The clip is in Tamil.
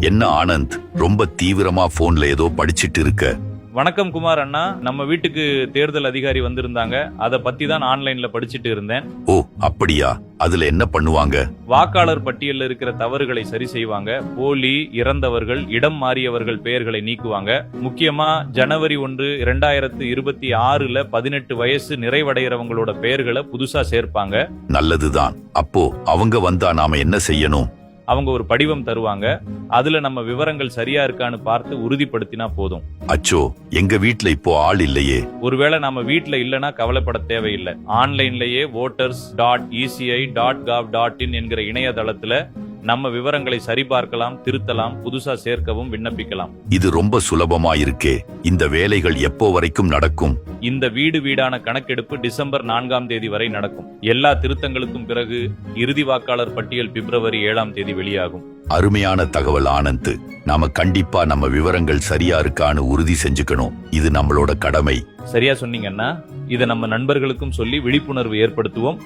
என்ன ஆனந்த், ரொம்ப தீவிரமா போன்ல ஏதோ படிச்சிட்டு இருக்க? வணக்கம் குமார் அண்ணா, நம்ம வீட்டுக்கு தேர்தல் அதிகாரி வந்திருந்தாங்க. அத பத்தி தான் ஆன்லைன்ல படிச்சிட்டு இருந்தேன். ஓ அப்படியா? அதுல என்ன பண்ணுவாங்க? வாக்காளர் பட்டியல்ல இருக்கிற தவறுகளை சரி செய்வாங்க. போலி, இறந்தவர்கள், இடம் மாறியவர்கள் பெயர்களை நீக்குவாங்க. முக்கியமா ஜனவரி 1, 2026ல 18 வயசு நிறைவடைகிறவங்களோட பெயர்களை புதுசா சேர்ப்பாங்க. நல்லதுதான். அப்போ அவங்க வந்தா நாம என்ன செய்யணும்? அவங்க ஒரு படிவம் தருவாங்க. அதுல நம்ம விவரங்கள் சரியா இருக்கான்னு பார்த்து உறுதிப்படுத்தினா போதும். அச்சோ, எங்க வீட்ல இப்போ ஆள் இல்லையே. ஒருவேளை நம்ம வீட்ல இல்லனா கவலைப்பட தேவையில்லை. ஆன்லைன்லயே voters.eci.gov.in என்கிற இணையதளத்துல நம்ம விவரங்களை சரிபார்க்கலாம், திருத்தலாம், புதுசா சேர்க்கவும் விண்ணப்பிக்கலாம். இது ரொம்ப சுலபமா இருக்கே. இந்த வேலைகள் எப்போ வரைக்கும் நடக்கும்? இந்த வீடு வீடான கணக்கெடுப்பு டிசம்பர் 4ஆம் தேதி வரை நடக்கும். எல்லா திருத்தங்களுக்கும் பிறகு இறுதி வாக்காளர் பட்டியல் பிப்ரவரி 7ஆம் தேதி வெளியாகும். அருமையான தகவல் ஆனந்த். நாம கண்டிப்பா நம்ம விவரங்கள் சரியா இருக்கான்னு உறுதி செஞ்சுக்கணும். இது நம்மளோட கடமை. சரியா சொன்னீங்கன்னா இதை நம்ம நண்பர்களுக்கும் சொல்லி விழிப்புணர்வு ஏற்படுத்துவோம்.